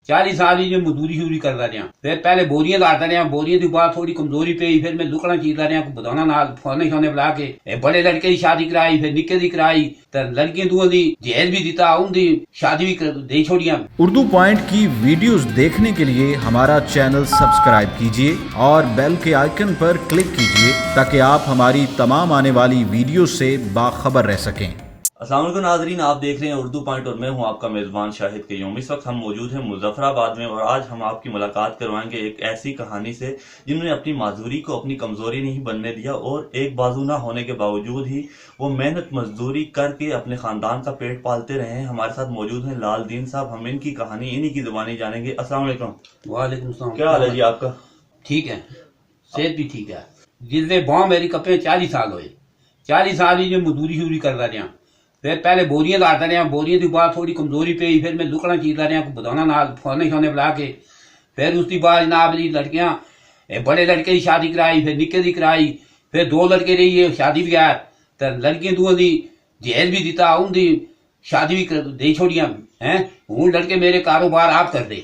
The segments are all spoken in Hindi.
40 साल ही जो मजदूरी शूरी करता रहा। फिर पहले बोरियां लाता रहा, बोरियां के बाद थोड़ी कमजोरी पे फिर मैं लुकड़ा चीरता रहा, बधाना नाल फोने शोने बुला के बड़े लड़के की शादी कराई, फिर निक्के की कराई, तो लड़कियां दूं दी जहेज भी दिता, उनकी शादी भी दे छोड़ियां। उर्दू पॉइंट की वीडियोस देखने के लिए हमारा चैनल सब्सक्राइब कीजिए और बेल के आइकन पर क्लिक कीजिए ताकि आप हमारी तमाम आने वाली वीडियो से बाखबर रह सकें। अस्सलाम वालेकुम नाज़रीन, आप देख रहे हैं उर्दू पॉइंट और मैं हूं आपका मेज़बान शाहिद क़य्यूम। इस वक्त हम मौजूद हैं मुज़फ़्फ़राबाद में और आज हम आपकी मुलाकात करवाएंगे एक ऐसी कहानी से जिन्होंने अपनी माजूरी को अपनी कमज़ोरी नहीं बनने दिया और एक बाजू ना होने के बावजूद ही वो मेहनत मजदूरी करके अपने ख़ानदान का पेट पालते रहे हैं। हमारे साथ मौजूद हैं लाल दीन साहब, हम इनकी कहानी इन्हीं की ज़ुबानी जानेंगे। अस्सलाम वालेकुम। वालेकुम सलाम। क्या हाल है जी आपका? ठीक है, सेहत भी ठीक है। जिसने बांह मेरी कपे 40 साल हुए, 40 साल ही जो मजदूरी शूरी करता रहा। फिर पहले बोरियां लाता रहा, बोरियां के बाद थोड़ी कमजोरी पे फिर मैं लुकड़ा चीरता रहा, बधाना नाल फोने शोने बुला के, फिर उसके बाद जनाब जी लड़कियां बड़े लड़के की शादी कराई, फिर निक्के की कराई, फिर 2 लड़के रही शादी भी गया, तो लड़कियां दूं दी जहेज भी दिता, उनकी शादी भी दे छोड़ियां हैं। हूं लड़के मेरे कारोबार आप कर दे।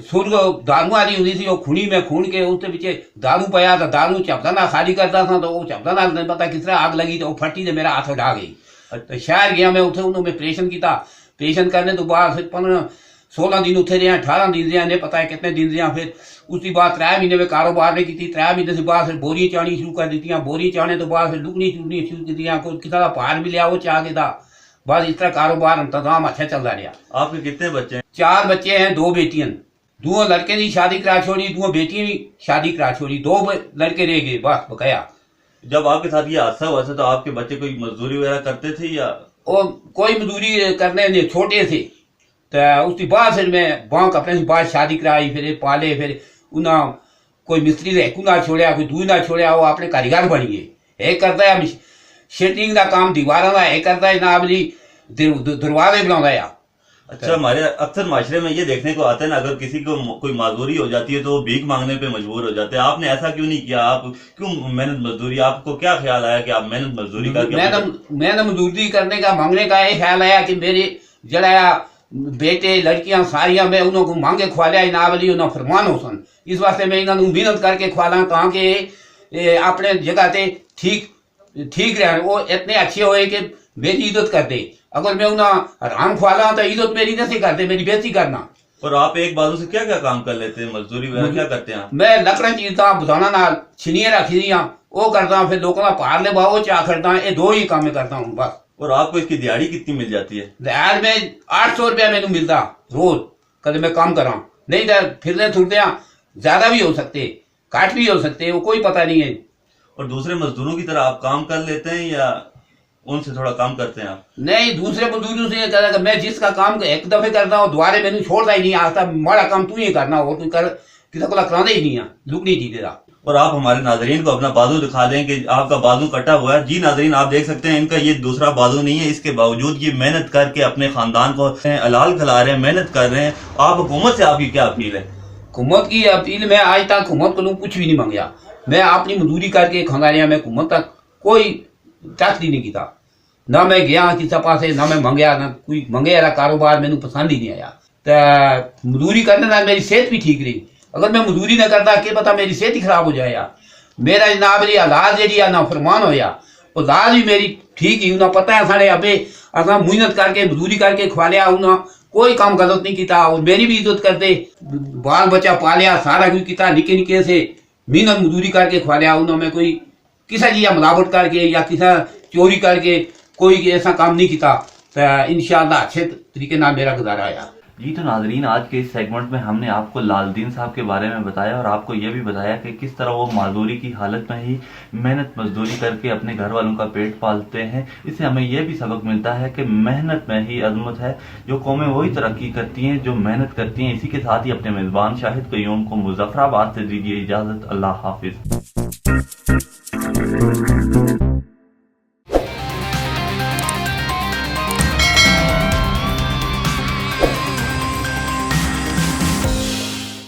सुर दारू वाली होती थी, वो खूनी में खून के उसके पीछे दारू पाया, तो दारू चपदा ना खाली करता था, तो वो चपदा ना नहीं पता किस तरह आग लगी, तो वो फटी तो मेरा हाथ उठा गई। तो शहर गया मैं, उठे उन्होंने ऑपरेशन किया, ऑपरेशन करने तो बाद फिर 15-16 दिन उठे रहे, 18 दिन रहे, नहीं पता है कितने दिन रहे। फिर उसके बाद 3 महीने में कारोबार ने की, 3 महीने से बाद फिर बोरियां चाणी शुरू कर दी, बोरियां चाने तो बाद फिर लुकनी चुगनी शुरू की, कोई किसी का भार मिलिया वो चाह के था। बस इस तरह कारोबार इंतजाम अच्छा चल रहा रहा। आपके कितने बच्चे हैं? 4 बच्चे हैं, 2 बेटियां। 2 लड़के की शादी करा छोड़ी, 2 बेटियां की शादी करा छोड़ी, 2 लड़के रह गए बस बकाया। जब आपके साथ ये हादसा हुआ था तो आपके बच्चे कोई मजदूरी वगैरह करते थे या? और कोई मजदूरी करने नहीं, छोटे थे। तो उसके बाद फिर मैं बांक अपने से बाद शादी कराई, फिर पाले, फिर उन्हें कोई मिस्त्री ने एक ना छोड़ा, कोई दूर ना छोड़ा, वो अपने कारीगर बन गए। एक करता है शेटरिंग का काम दीवारा का, एक करता है ना जी दरवाजे बनाया। अच्छा, हमारे अक्सर माशरे में ये देखने को आता है ना, अगर किसी को कोई माजूरी हो जाती है तो वो भीख मांगने पे मजबूर हो जाते हैं। आपने ऐसा क्यों नहीं किया? आप क्यों मेहनत मजदूरी, आपको क्या ख्याल आया कि आप मेहनत मजदूरी करके? मेहनत मजदूरी करने का मांगने का ये ख्याल आया कि मेरे जरा बेटे लड़कियां सारियां मैं उन्होंने मांगे खुआलिया ना वाली उन्हें फरमान हो सन। इस वास्ते मैं इन्होंने मेहनत करके खुआला ताकि अपने जगह से ठीक रहे, वो इतने अच्छे होए कि मेरी इज्जत कर दे। अगर मैं उन्हें हराम खुआला तो इज्जत मेरी नहीं करते, मेरी बेइज्जती करना। और आप एक बाजू से क्या क्या काम कर लेते हैं? मजदूरी वगैरह क्या करते हैं? मैं लकड़ा चीरता, बुझाना नाल छिनिया रखी दियां वो करता, फिर लोगों का पार ले बाओ चाह करता, ये 2 ही काम करता हूँ बस। और आपको इसकी दिहाड़ी कितनी मिल जाती है? दिहाड़ में 800 रुपया मैंने मिलता रोज, कल मैं काम करा। नहीं तो फिरने थुरते ज्यादा भी हो सकते, काट भी हो सकते, वो कोई पता नहीं है। और दूसरे मजदूरों की तरह आप काम कर लेते हैं या उनसे थोड़ा काम करते हैं आप? नहीं, दूसरे मजदूरों से कर, मैं जिसका काम एक दफे करता हूँ दोबारा मैंने छोड़ता ही नहीं, आता माड़ा काम तू ही करना, और तू कर किसी को कराना ही नहीं है, लुकनी जी तेरा। और आप हमारे नाजरीन को अपना बाजू दिखा दें कि आपका बाजू कटा हुआ है। जी नाजरीन, आप देख सकते हैं इनका ये दूसरा बाजू नहीं है, इसके बावजूद ये मेहनत करके अपने खानदान को हलाल खिला रहे हैं, मेहनत कर रहे हैं। आप हुकूमत से आपकी क्या अपील है? हुकूमत की अपील, मैं आज तक हुकूमत को कुछ भी नहीं मांगया, मैं अपनी मजदूरी करके खा रहा, मैं हुकूमत तक कोई टच नहीं किया, ना मैं गया किसी पास, ना मैं मंगया, ना कोई मंगे वाला कारोबार मैंने पसंद ही नहीं आया। तो मजदूरी करने नाल मेरी सेहत भी ठीक रही। अगर मैं मजदूरी ना करता क्या पता मेरी सेहत ही खराब हो जाए। मेरा जनाब मेरी औलाद जी ना फरमान होया, औलाद भी मेरी ठीक ही, उन्हें पता है साढ़े अबे असा मेहनत करके मजदूरी करके खुआलिया, उन्हें कोई काम गलत नहीं किया और मेरी भी इज्जत करते, बाल बच्चा पालिया, सारा कुछ किया, निके निके से मेहनत मजदूरी करके खुआलिया। उन्होंने कोई किसी चीज मिलावट करके या किसी चोरी करके कोई ऐसा काम नहीं किया। तो इंशाअल्लाह अच्छे तरीके नाल मेरा गुजारा आया। जी तो नाजरीन, आज के इस सेगमेंट में हमने आपको लालदीन साहब के बारे में बताया और आपको यह भी बताया कि किस तरह वो माजूरी की हालत में ही मेहनत मजदूरी करके अपने घर वालों का पेट पालते हैं। इससे हमें यह भी सबक मिलता है कि मेहनत में ही अजमत है। जो कौमें वही तरक्की करती हैं जो मेहनत करती हैं। इसी के साथ ही अपने मेजबान शाहिद क़य्यूम को मुज़फ़्फ़राबाद से दीजिए इजाजत। अल्लाह हाफिज।